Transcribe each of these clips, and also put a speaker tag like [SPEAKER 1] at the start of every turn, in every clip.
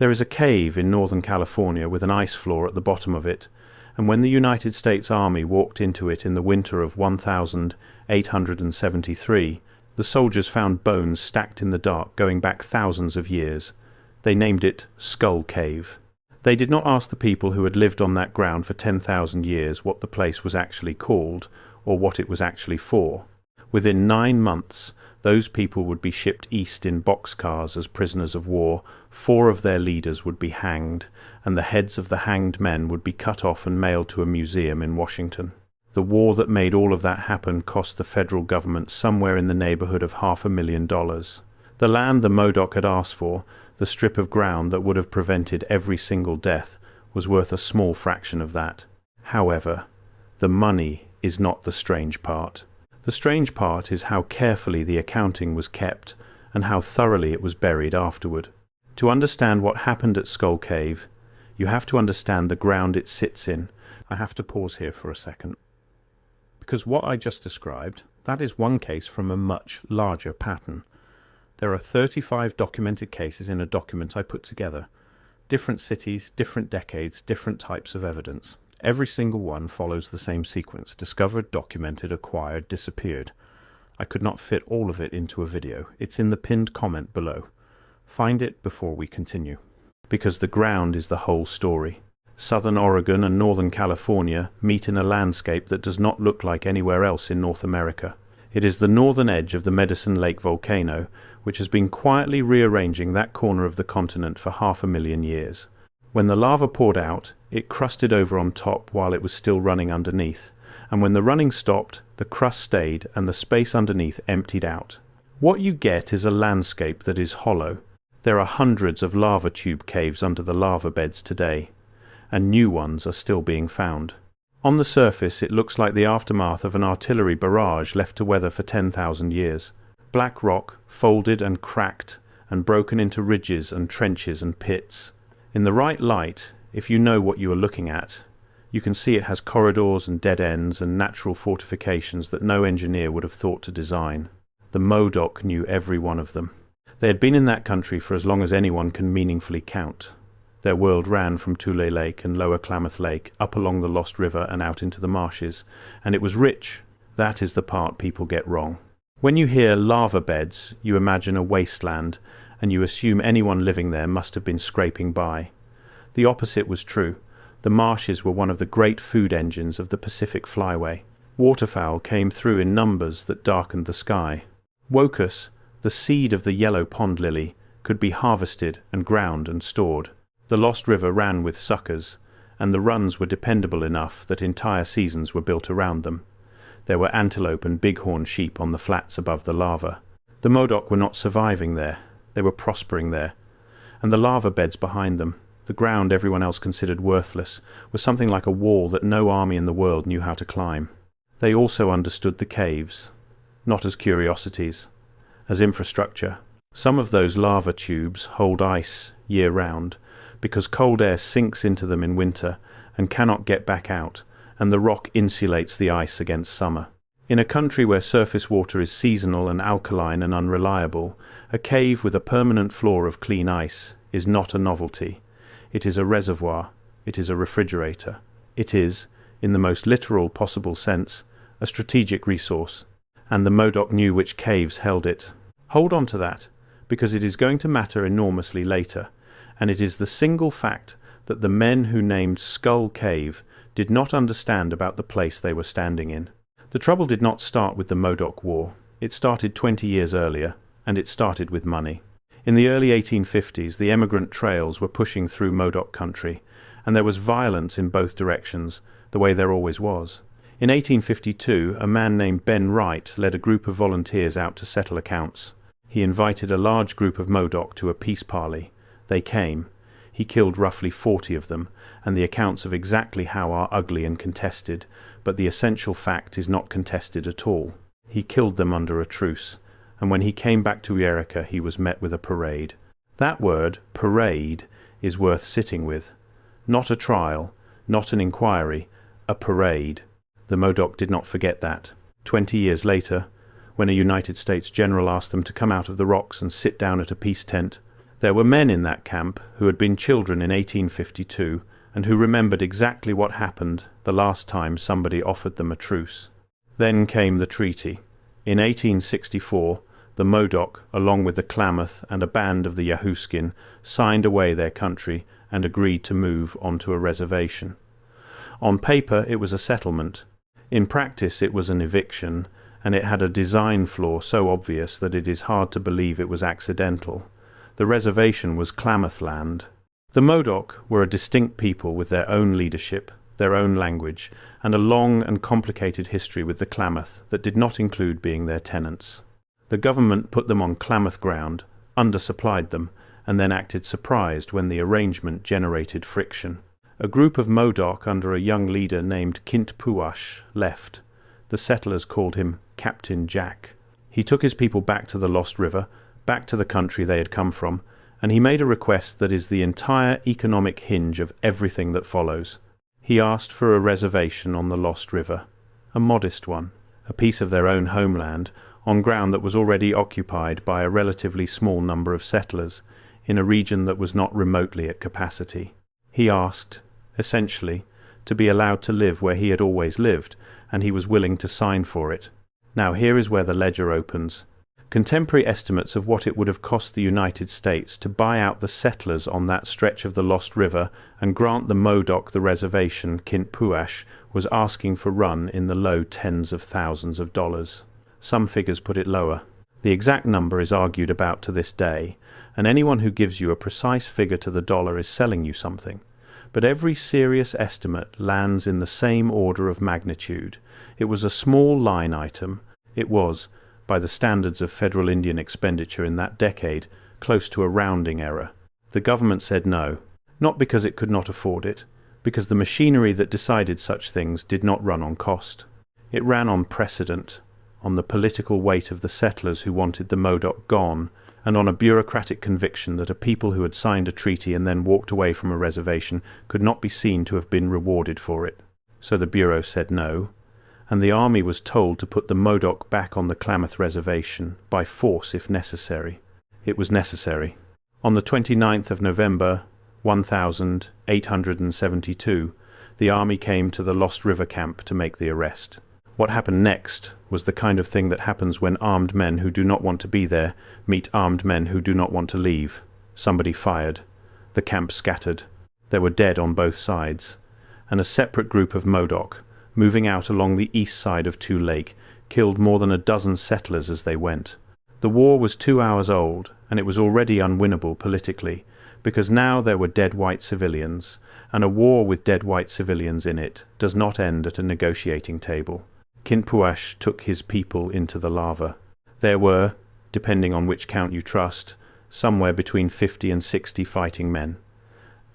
[SPEAKER 1] There is a cave in Northern California with an ice floor at the bottom of it, and when the United States Army walked into it in the winter of 1873, the soldiers found bones stacked in the dark going back thousands of years. They named it Skull Cave. They did not ask the people who had lived on that ground for 10,000 years what the place was actually called or what it was actually for. Within 9 months, those people would be shipped east in boxcars as prisoners of war. 4 of their leaders would be hanged, and the heads of the hanged men would be cut off and mailed to a museum in Washington. The war that made all of that happen cost the federal government somewhere in the neighborhood of $500,000. The land the Modoc had asked for, the strip of ground that would have prevented every single death, was worth a small fraction of that. However, the money is not the strange part. The strange part is how carefully the accounting was kept and how thoroughly it was buried afterward. To understand what happened at Skull Cave, you have to understand the ground it sits in. I have to pause here for a second, because what I just described, that is one case from a much larger pattern. There are 35 documented cases in a document I put together. Different cities, different decades, different types of evidence. Every single one follows the same sequence: discovered, documented, acquired, disappeared. I could not fit all of it into a video. It's in the pinned comment below. Find it before we continue. Because the ground is the whole story. Southern Oregon and Northern California meet in a landscape that does not look like anywhere else in North America. It is the northern edge of the Medicine Lake volcano, which has been quietly rearranging that corner of the continent for 500,000 years. When the lava poured out, it crusted over on top while it was still running underneath, and when the running stopped, the crust stayed and the space underneath emptied out. What you get is a landscape that is hollow. There are hundreds of lava tube caves under the lava beds today, and new ones are still being found. On the surface, it looks like the aftermath of an artillery barrage left to weather for 10,000 years. Black rock, folded and cracked, and broken into ridges and trenches and pits. In the right light, if you know what you are looking at, you can see it has corridors and dead ends and natural fortifications that no engineer would have thought to design. The Modoc knew every one of them. They had been in that country for as long as anyone can meaningfully count. Their world ran from Tule Lake and Lower Klamath Lake up along the Lost River and out into the marshes, and it was rich. That is the part people get wrong. When you hear lava beds, you imagine a wasteland, and you assume anyone living there must have been scraping by. The opposite was true. The marshes were one of the great food engines of the Pacific Flyway. Waterfowl came through in numbers that darkened the sky. Wokus, the seed of the yellow pond lily, could be harvested and ground and stored. The Lost River ran with suckers, and the runs were dependable enough that entire seasons were built around them. There were antelope and bighorn sheep on the flats above the lava. The Modoc were not surviving there. They were prospering there. And the lava beds behind them, the ground everyone else considered worthless, was something like a wall that no army in the world knew how to climb. They also understood the caves, not as curiosities, as infrastructure. Some of those lava tubes hold ice year-round, because cold air sinks into them in winter and cannot get back out, and the rock insulates the ice against summer. In a country where surface water is seasonal and alkaline and unreliable, a cave with a permanent floor of clean ice is not a novelty. It is a reservoir. It is a refrigerator. It is, in the most literal possible sense, a strategic resource. And the Modoc knew which caves held it. Hold on to that, because it is going to matter enormously later, and it is the single fact that the men who named Skull Cave did not understand about the place they were standing in. The trouble did not start with the Modoc War. It started 20 years earlier, and it started with money. In the early 1850s, the emigrant trails were pushing through Modoc country, and there was violence in both directions, the way there always was. In 1852, a man named Ben Wright led a group of volunteers out to settle accounts. He invited a large group of Modoc to a peace parley. They came. He killed roughly 40 of them, and the accounts of exactly how are ugly and contested, but the essential fact is not contested at all. He killed them under a truce, and when he came back to Eureka he was met with a parade. That word, parade, is worth sitting with. Not a trial, not an inquiry, a parade. The Modoc did not forget that. 20 years later, when a United States general asked them to come out of the rocks and sit down at a peace tent, There were men in that camp who had been children in 1852 and who remembered exactly what happened the last time somebody offered them a truce. Then came the treaty. In 1864, the Modoc, along with the Klamath and a band of the Yahuskin, signed away their country and agreed to move onto a reservation. On paper, it was a settlement. In practice, it was an eviction, and it had a design flaw so obvious that it is hard to believe it was accidental. The reservation was Klamath land. The Modoc were a distinct people with their own leadership, their own language, and a long and complicated history with the Klamath that did not include being their tenants. The government put them on Klamath ground, undersupplied them, and then acted surprised when the arrangement generated friction. A group of Modoc under a young leader named Kintpuash left. The settlers called him Captain Jack. He took his people back to the Lost River, back to the country they had come from, and he made a request that is the entire economic hinge of everything that follows. He asked for a reservation on the Lost River, a modest one, a piece of their own homeland, on ground that was already occupied by a relatively small number of settlers, in a region that was not remotely at capacity. He asked, essentially, to be allowed to live where he had always lived, and he was willing to sign for it. Now here is where the ledger opens. Contemporary estimates of what it would have cost the United States to buy out the settlers on that stretch of the Lost River and grant the Modoc the reservation Kintpuash was asking for run in the low tens of thousands of dollars. Some figures put it lower. The exact number is argued about to this day, and anyone who gives you a precise figure to the dollar is selling you something. But every serious estimate lands in the same order of magnitude. It was a small line item. It was, by the standards of federal Indian expenditure in that decade, close to a rounding error. The government said no, not because it could not afford it, because the machinery that decided such things did not run on cost. It ran on precedent, on the political weight of the settlers who wanted the Modoc gone, and on a bureaucratic conviction that a people who had signed a treaty and then walked away from a reservation could not be seen to have been rewarded for it. So the Bureau said no, and the army was told to put the Modoc back on the Klamath reservation, by force if necessary. It was necessary. On the 29th of November, 1872, the army came to the Lost River camp to make the arrest. What happened next was the kind of thing that happens when armed men who do not want to be there meet armed men who do not want to leave. Somebody fired. The camp scattered. There were dead on both sides. And a separate group of Modoc, moving out along the east side of Two Lake, killed more than a dozen settlers as they went. The war was 2 hours old, and it was already unwinnable politically, because now there were dead white civilians, and a war with dead white civilians in it does not end at a negotiating table. Kintpuash took his people into the lava. There were, depending on which count you trust, somewhere between 50 and 60 fighting men.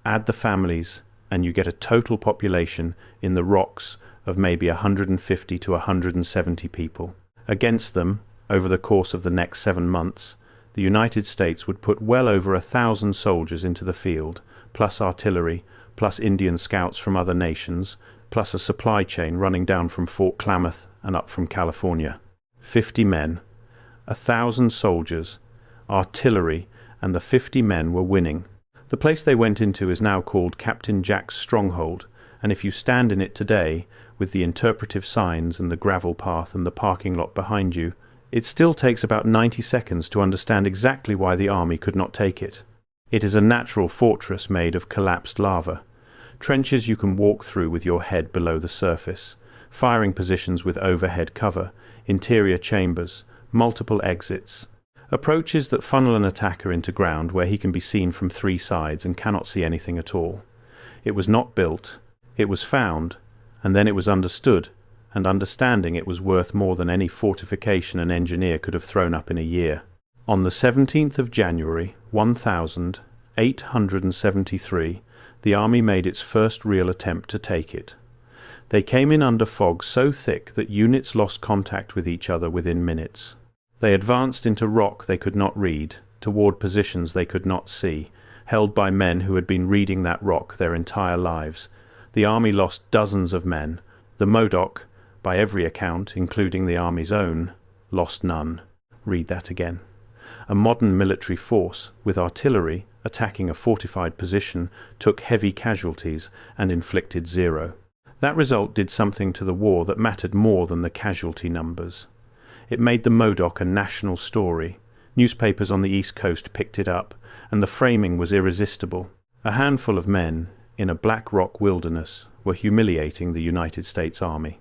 [SPEAKER 1] Add the families, and you get a total population in the rocks of maybe 150 to 170 people. Against them, over the course of the next 7 months, the United States would put well over 1,000 soldiers into the field, plus artillery, plus Indian scouts from other nations, plus a supply chain running down from Fort Klamath and up from California. 50 men, 1,000 soldiers, artillery, and the 50 men were winning. The place they went into is now called Captain Jack's Stronghold, and if you stand in it today, with the interpretive signs and the gravel path and the parking lot behind you, it still takes about 90 seconds to understand exactly why the army could not take it. It is a natural fortress made of collapsed lava. Trenches you can walk through with your head below the surface, firing positions with overhead cover, interior chambers, multiple exits, approaches that funnel an attacker into ground where he can be seen from 3 sides and cannot see anything at all. It was not built, it was found, and then it was understood, and understanding it was worth more than any fortification an engineer could have thrown up in a year. On the 17th of January, 1873, the army made its first real attempt to take it. They came in under fog so thick that units lost contact with each other within minutes. They advanced into rock they could not read, toward positions they could not see, held by men who had been reading that rock their entire lives. The army lost dozens of men. The Modoc, by every account, including the army's own, lost none. Read that again. A modern military force, with artillery, attacking a fortified position, took heavy casualties and inflicted 0. That result did something to the war that mattered more than the casualty numbers. It made the Modoc a national story. Newspapers on the East Coast picked it up, and the framing was irresistible. A handful of men, in a black rock wilderness, were humiliating the United States Army.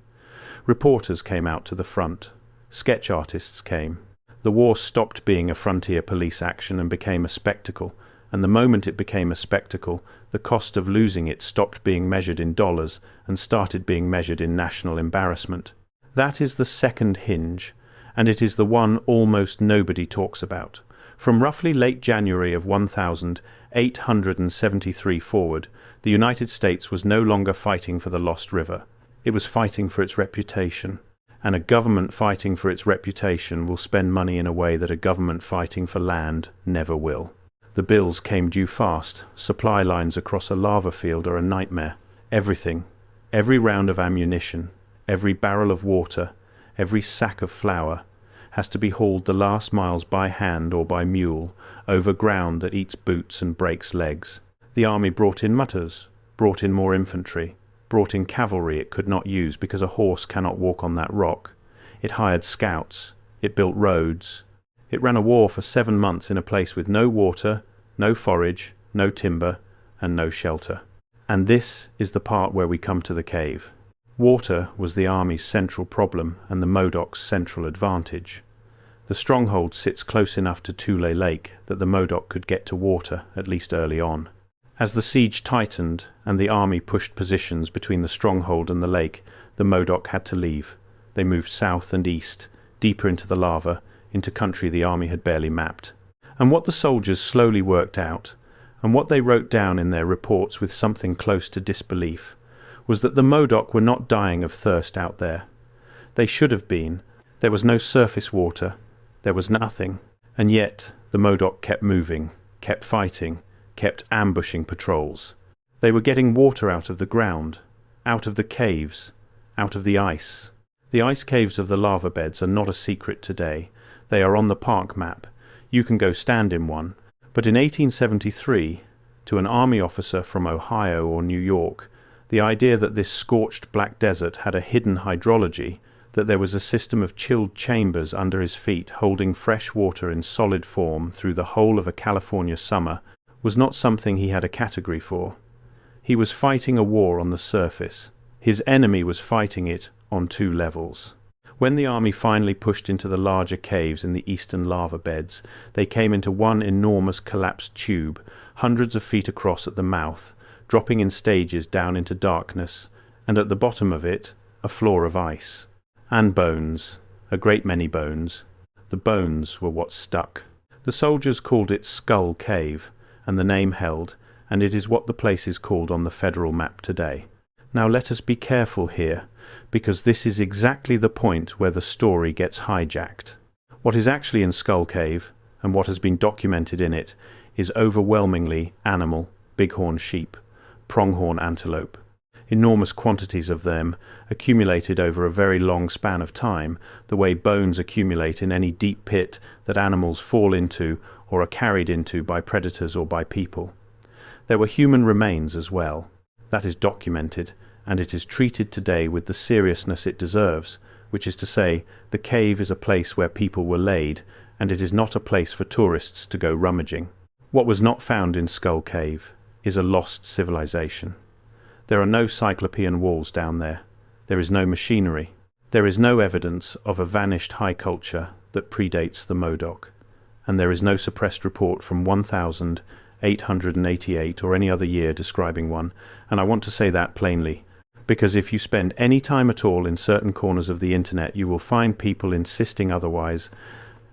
[SPEAKER 1] Reporters came out to the front. Sketch artists came. The war stopped being a frontier police action and became a spectacle, and the moment it became a spectacle, the cost of losing it stopped being measured in dollars and started being measured in national embarrassment. That is the second hinge, and it is the one almost nobody talks about. From roughly late January of 1873 forward, the United States was no longer fighting for the Lost River. It was fighting for its reputation. And a government fighting for its reputation will spend money in a way that a government fighting for land never will. The bills came due fast. Supply lines across a lava field are a nightmare. Everything, every round of ammunition, every barrel of water, every sack of flour, has to be hauled the last miles by hand or by mule, over ground that eats boots and breaks legs. The army brought in mutters, brought in more infantry, brought in cavalry it could not use because a horse cannot walk on that rock. It hired scouts. It built roads. It ran a war for 7 months in a place with no water, no forage, no timber, and no shelter. And this is the part where we come to the cave. Water was the army's central problem and the Modoc's central advantage. The stronghold sits close enough to Tule Lake that the Modoc could get to water, at least early on. As the siege tightened and the army pushed positions between the stronghold and the lake, the Modoc had to leave. They moved south and east, deeper into the lava, into country the army had barely mapped. And what the soldiers slowly worked out, and what they wrote down in their reports with something close to disbelief, was that the Modoc were not dying of thirst out there. They should have been. There was no surface water. There was nothing. And yet the Modoc kept moving, kept fighting, kept ambushing patrols. They were getting water out of the ground, out of the caves, out of the ice. The ice caves of the lava beds are not a secret today. They are on the park map. You can go stand in one. But in 1873, to an army officer from Ohio or New York, the idea that this scorched black desert had a hidden hydrology, that there was a system of chilled chambers under his feet holding fresh water in solid form through the whole of a California summer, was not something he had a category for. He was fighting a war on the surface. His enemy was fighting it on 2 levels. When the army finally pushed into the larger caves in the eastern lava beds, they came into one enormous collapsed tube, hundreds of feet across at the mouth, dropping in stages down into darkness, and at the bottom of it, a floor of ice. And bones, a great many bones. The bones were what stuck. The soldiers called it Skull Cave, and the name held, and it is what the place is called on the federal map today. Now let us be careful here, because this is exactly the point where the story gets hijacked. What is actually in Skull Cave, and what has been documented in it, is overwhelmingly animal, bighorn sheep, pronghorn antelope. Enormous quantities of them accumulated over a very long span of time, the way bones accumulate in any deep pit that animals fall into or are carried into by predators or by people. There were human remains as well. That is documented, and it is treated today with the seriousness it deserves, which is to say, the cave is a place where people were laid, and it is not a place for tourists to go rummaging. What was not found in Skull Cave is a lost civilization. There are no cyclopean walls down there. There is no machinery. There is no evidence of a vanished high culture that predates the Modoc, and there is no suppressed report from 1888 or any other year describing one, and I want to say that plainly, because if you spend any time at all in certain corners of the internet, you will find people insisting otherwise,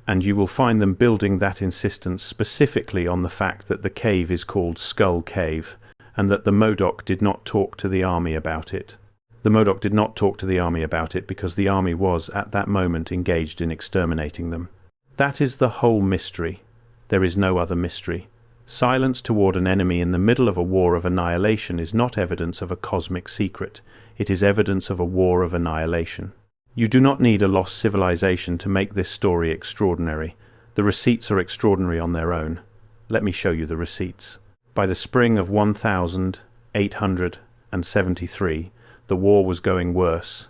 [SPEAKER 1] and you will find them building that insistence specifically on the fact that the cave is called Skull Cave, and that the Modoc did not talk to the army about it. The Modoc did not talk to the army about it because the army was, at that moment, engaged in exterminating them. That is the whole mystery. There is no other mystery. Silence toward an enemy in the middle of a war of annihilation is not evidence of a cosmic secret. It is evidence of a war of annihilation. You do not need a lost civilization to make this story extraordinary. The receipts are extraordinary on their own. Let me show you the receipts. By the spring of 1873, the war was going worse.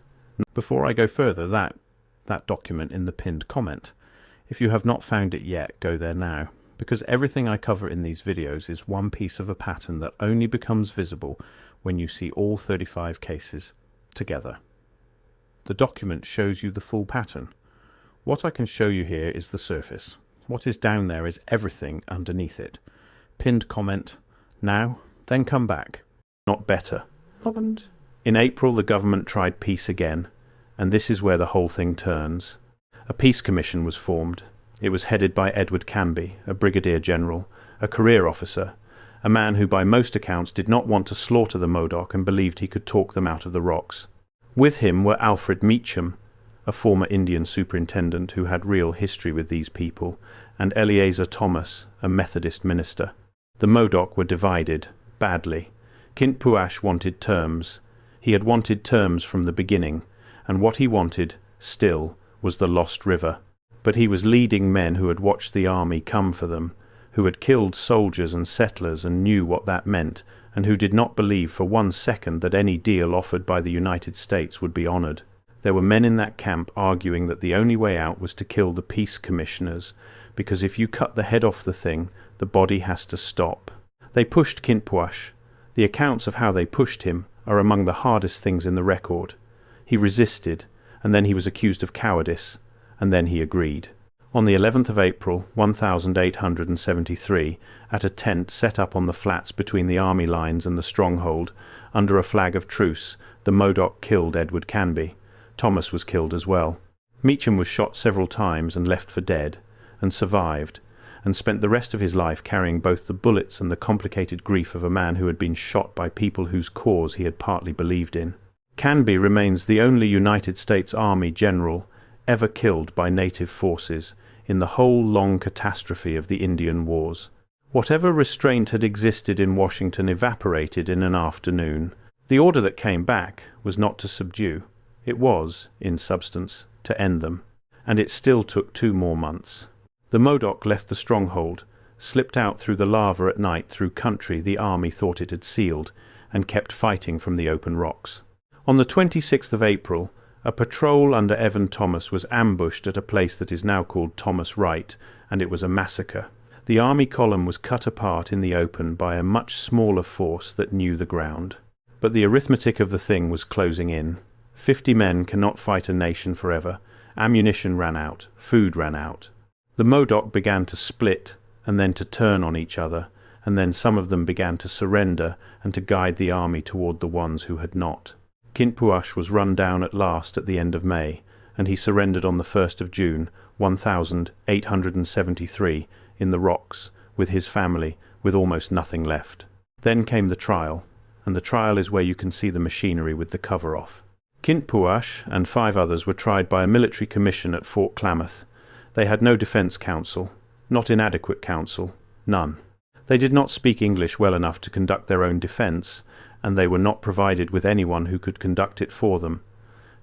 [SPEAKER 1] Before I go further, that document in the pinned comment. If you have not found it yet, go there now, because everything I cover in these videos is one piece of a pattern that only becomes visible when you see all 35 cases together. The document shows you the full pattern. What I can show you here is the surface. What is down there is everything underneath it. Pinned comment, now, then come back. Not better. Happened. In April, the government tried peace again, and this is where the whole thing turns. A peace commission was formed. It was headed by Edward Canby, a brigadier general, a career officer, a man who by most accounts did not want to slaughter the Modoc and believed he could talk them out of the rocks. With him were Alfred Meacham, a former Indian superintendent who had real history with these people, and Eleazar Thomas, a Methodist minister. The Modoc were divided, badly. Kintpuash wanted terms. He had wanted terms from the beginning, and what he wanted, still, was the Lost River. But he was leading men who had watched the army come for them, who had killed soldiers and settlers and knew what that meant, and who did not believe for 1 second that any deal offered by the United States would be honoured. There were men in that camp arguing that the only way out was to kill the peace commissioners, because if you cut the head off the thing, the body has to stop. They pushed Kintpuash. The accounts of how they pushed him are among the hardest things in the record. He resisted, and then he was accused of cowardice, and then he agreed. On the 11th of April, 1873, at a tent set up on the flats between the army lines and the stronghold, under a flag of truce, the Modoc killed Edward Canby. Thomas was killed as well. Meacham was shot several times and left for dead, and survived, and spent the rest of his life carrying both the bullets and the complicated grief of a man who had been shot by people whose cause he had partly believed in. Canby remains the only United States Army general ever killed by native forces in the whole long catastrophe of the Indian Wars. Whatever restraint had existed in Washington evaporated in an afternoon. The order that came back was not to subdue. It was, in substance, to end them, and it still took 2 more months. The Modoc left the stronghold, slipped out through the lava at night through country the army thought it had sealed, and kept fighting from the open rocks. On the 26th of April, a patrol under Evan Thomas was ambushed at a place that is now called Thomas Right, and it was a massacre. The army column was cut apart in the open by a much smaller force that knew the ground. But the arithmetic of the thing was closing in. 50 men cannot fight a nation forever. Ammunition ran out. Food ran out. The Modoc began to split and then to turn on each other, and then some of them began to surrender and to guide the army toward the ones who had not. Kintpuash was run down at last at the end of May, and he surrendered on the 1st of June, 1873, in the rocks, with his family, with almost nothing left. Then came the trial, and the trial is where you can see the machinery with the cover off. Kintpuash and 5 others were tried by a military commission at Fort Klamath. They had no defence counsel, not inadequate counsel, none. They did not speak English well enough to conduct their own defence, and they were not provided with anyone who could conduct it for them.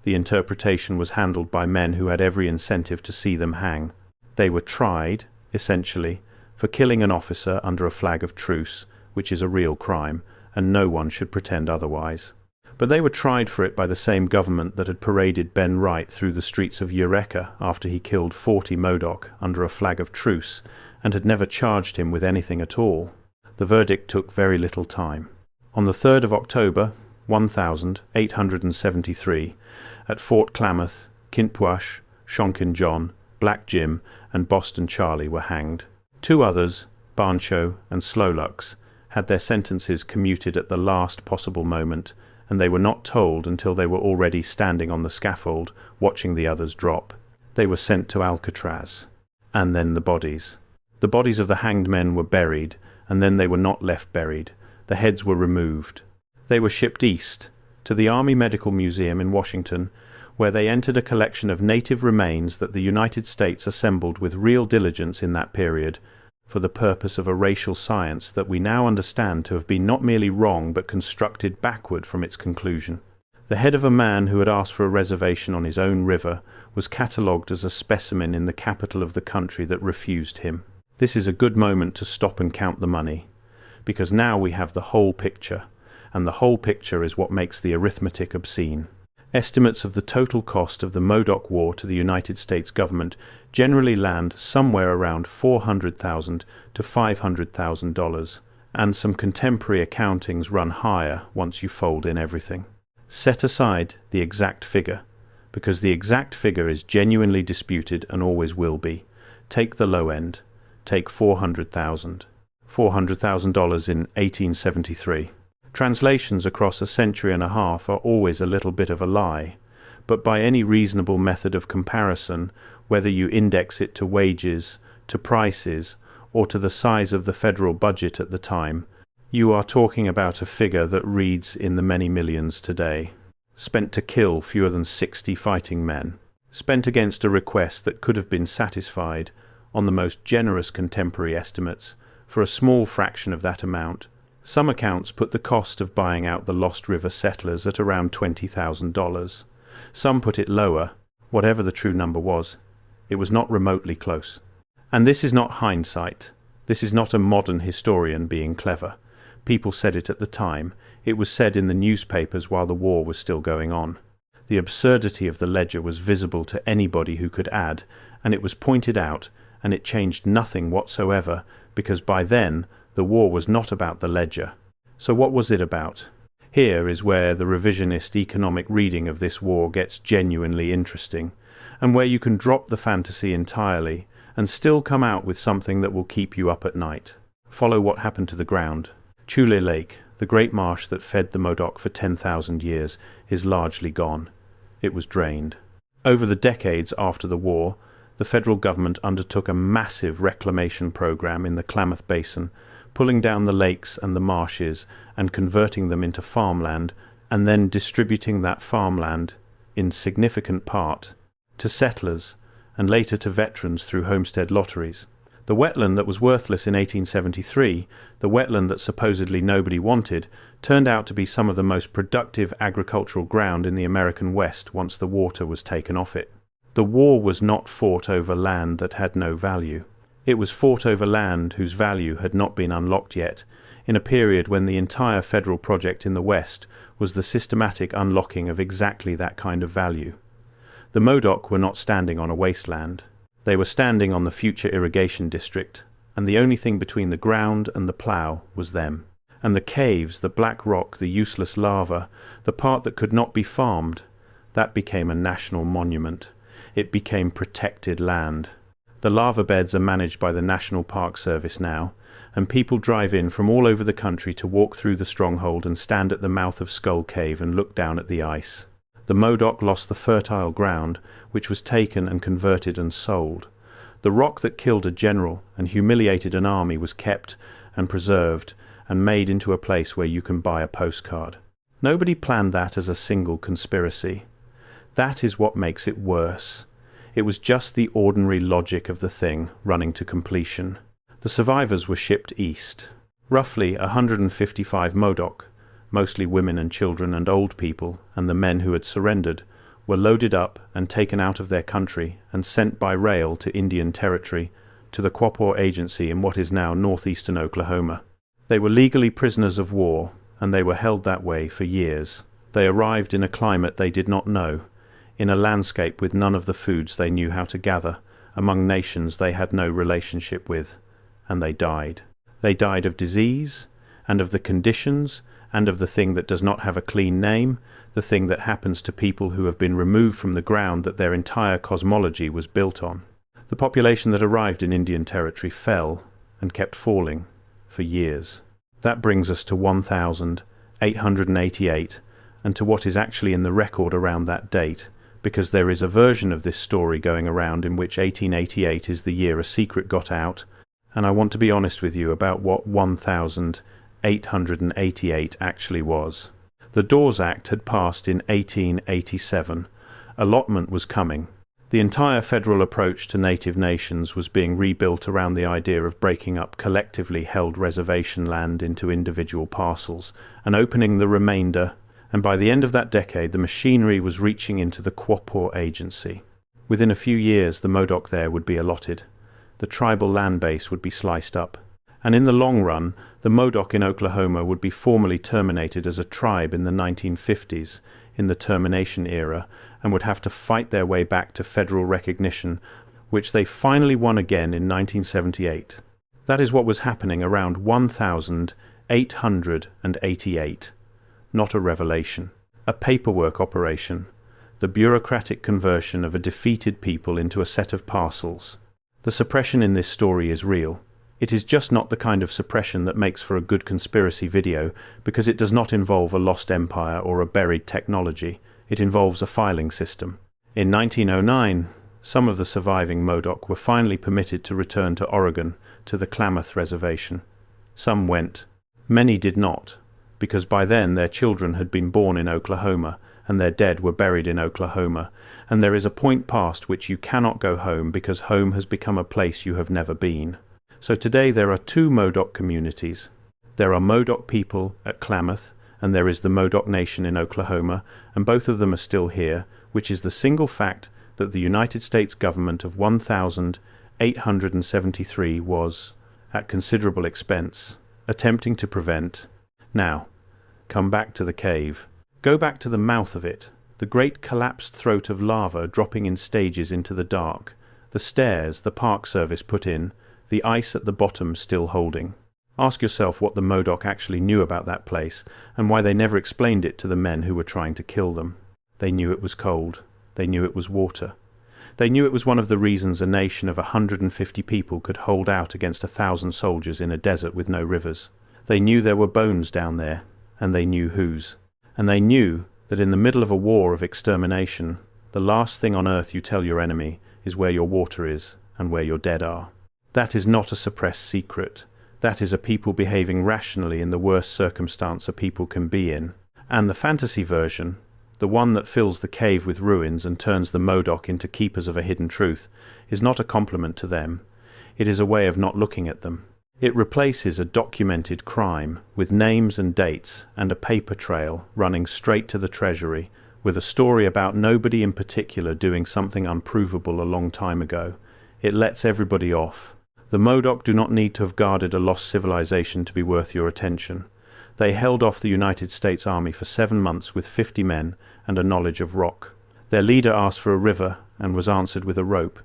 [SPEAKER 1] The interpretation was handled by men who had every incentive to see them hang. They were tried, essentially, for killing an officer under a flag of truce, which is a real crime, and no one should pretend otherwise. But they were tried for it by the same government that had paraded Ben Wright through the streets of Eureka after he killed 40 Modoc under a flag of truce, and had never charged him with anything at all. The verdict took very little time. On the 3rd of October, 1873, at Fort Klamath, Kintpuash, Shonkin John, Black Jim, and Boston Charlie were hanged. 2 others, Barnshow and Slowlux, had their sentences commuted at the last possible moment, and they were not told until they were already standing on the scaffold, watching the others drop. They were sent to Alcatraz. And then the bodies. The bodies of the hanged men were buried, and then they were not left buried. The heads were removed. They were shipped east, to the Army Medical Museum in Washington, where they entered a collection of native remains that the United States assembled with real diligence in that period, for the purpose of a racial science that we now understand to have been not merely wrong but constructed backward from its conclusion. The head of a man who had asked for a reservation on his own river was catalogued as a specimen in the capital of the country that refused him. This is a good moment to stop and count the money, because now we have the whole picture, and the whole picture is what makes the arithmetic obscene. Estimates of the total cost of the Modoc War to the United States government generally land somewhere around $400,000 to $500,000, and some contemporary accountings run higher once you fold in everything. Set aside the exact figure, because the exact figure is genuinely disputed and always will be. Take the low end. Take $400,000. $400,000 in 1873. Translations across a century and a half are always a little bit of a lie, but by any reasonable method of comparison, whether you index it to wages, to prices, or to the size of the federal budget at the time, you are talking about a figure that reads in the many millions today. Spent to kill fewer than 60 fighting men. Spent against a request that could have been satisfied, on the most generous contemporary estimates, for a small fraction of that amount. Some accounts put the cost of buying out the Lost River settlers at around $20,000. Some put it lower. Whatever the true number was, it was not remotely close. And this is not hindsight. This is not a modern historian being clever. People said it at the time. It was said in the newspapers while the war was still going on. The absurdity of the ledger was visible to anybody who could add, and it was pointed out, and it changed nothing whatsoever, because by then the war was not about the ledger. So what was it about? Here is where the revisionist economic reading of this war gets genuinely interesting, and where you can drop the fantasy entirely and still come out with something that will keep you up at night. Follow what happened to the ground. Tule Lake, the great marsh that fed the Modoc for 10,000 years, is largely gone. It was drained. Over the decades after the war, the federal government undertook a massive reclamation program in the Klamath Basin, pulling down the lakes and the marshes and converting them into farmland, and then distributing that farmland, in significant part, to settlers and later to veterans through homestead lotteries. The wetland that was worthless in 1873, the wetland that supposedly nobody wanted, turned out to be some of the most productive agricultural ground in the American West once the water was taken off it. The war was not fought over land that had no value. It was fought over land whose value had not been unlocked yet, in a period when the entire federal project in the West was the systematic unlocking of exactly that kind of value. The Modoc were not standing on a wasteland. They were standing on the future irrigation district, and the only thing between the ground and the plough was them. And the caves, the black rock, the useless lava, the part that could not be farmed, that became a national monument. It became protected land. The lava beds are managed by the National Park Service now, and people drive in from all over the country to walk through the stronghold and stand at the mouth of Skull Cave and look down at the ice. The Modoc lost the fertile ground, which was taken and converted and sold. The rock that killed a general and humiliated an army was kept and preserved and made into a place where you can buy a postcard. Nobody planned that as a single conspiracy. That is what makes it worse. It was just the ordinary logic of the thing running to completion. The survivors were shipped east. Roughly 155 Modoc, mostly women and children and old people, and the men who had surrendered, were loaded up and taken out of their country and sent by rail to Indian Territory, to the Quapaw Agency in what is now northeastern Oklahoma. They were legally prisoners of war, and they were held that way for years. They arrived in a climate they did not know, in a landscape with none of the foods they knew how to gather, among nations they had no relationship with, and they died. They died of disease, and of the conditions, and of the thing that does not have a clean name, the thing that happens to people who have been removed from the ground that their entire cosmology was built on. The population that arrived in Indian Territory fell, and kept falling, for years. That brings us to 1,888, and to what is actually in the record around that date, because there is a version of this story going around in which 1888 is the year a secret got out, and I want to be honest with you about what 1,888 actually was. The Dawes Act had passed in 1887. Allotment was coming. The entire federal approach to native nations was being rebuilt around the idea of breaking up collectively held reservation land into individual parcels and opening the remainder And by the end of that decade, the machinery was reaching into the Quapaw Agency. Within a few years, the Modoc there would be allotted. The tribal land base would be sliced up. And in the long run, the Modoc in Oklahoma would be formally terminated as a tribe in the 1950s, in the termination era, and would have to fight their way back to federal recognition, which they finally won again in 1978. That is what was happening around 1888. Not a revelation. A paperwork operation. The bureaucratic conversion of a defeated people into a set of parcels. The suppression in this story is real. It is just not the kind of suppression that makes for a good conspiracy video, because it does not involve a lost empire or a buried technology. It involves a filing system. In 1909, some of the surviving Modoc were finally permitted to return to Oregon, to the Klamath Reservation. Some went. Many did not, because by then their children had been born in Oklahoma, and their dead were buried in Oklahoma, and there is a point past which you cannot go home because home has become a place you have never been. So today there are two Modoc communities. There are Modoc people at Klamath, and there is the Modoc Nation in Oklahoma, and both of them are still here, which is the single fact that the United States government of 1873 was, at considerable expense, attempting to prevent. Now, come back to the cave. Go back to the mouth of it, the great collapsed throat of lava dropping in stages into the dark, the stairs the Park Service put in, the ice at the bottom still holding. Ask yourself what the Modoc actually knew about that place, and why they never explained it to the men who were trying to kill them. They knew it was cold. They knew it was water. They knew it was one of the reasons a nation of 150 people could hold out against 1,000 soldiers in a desert with no rivers. They knew there were bones down there, and they knew whose. And they knew that in the middle of a war of extermination, the last thing on earth you tell your enemy is where your water is and where your dead are. That is not a suppressed secret. That is a people behaving rationally in the worst circumstance a people can be in. And the fantasy version, the one that fills the cave with ruins and turns the Modoc into keepers of a hidden truth, is not a compliment to them. It is a way of not looking at them. It replaces a documented crime with names and dates and a paper trail running straight to the treasury, with a story about nobody in particular doing something unprovable a long time ago. It lets everybody off. The Modoc do not need to have guarded a lost civilization to be worth your attention. They held off the United States Army for 7 months with 50 men and a knowledge of rock. Their leader asked for a river and was answered with a rope.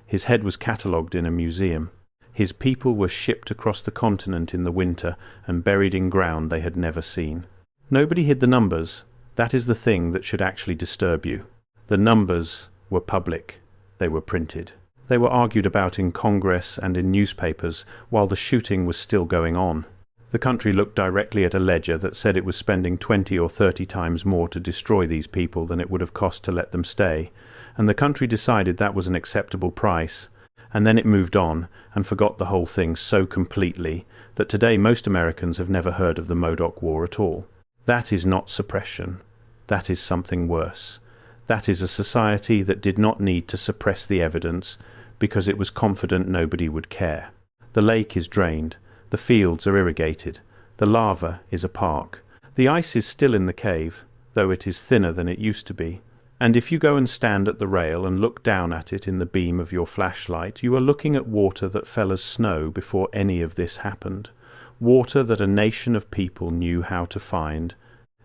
[SPEAKER 1] His head was catalogued in a museum. His people were shipped across the continent in the winter and buried in ground they had never seen. Nobody hid the numbers. That is the thing that should actually disturb you. The numbers were public. They were printed. They were argued about in Congress and in newspapers while the shooting was still going on. The country looked directly at a ledger that said it was spending 20 or 30 times more to destroy these people than it would have cost to let them stay, and the country decided that was an acceptable price, and then it moved on and forgot the whole thing so completely that today most Americans have never heard of the Modoc War at all. That is not suppression. That is something worse. That is a society that did not need to suppress the evidence because it was confident nobody would care. The lake is drained. The fields are irrigated. The lava is a park. The ice is still in the cave, though it is thinner than it used to be. And if you go and stand at the rail and look down at it in the beam of your flashlight, you are looking at water that fell as snow before any of this happened. Water that a nation of people knew how to find,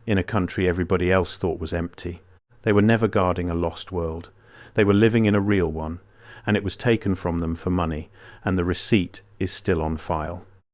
[SPEAKER 1] in a country everybody else thought was empty. They were never guarding a lost world. They were living in a real one, and it was taken from them for money, and the receipt is still on file.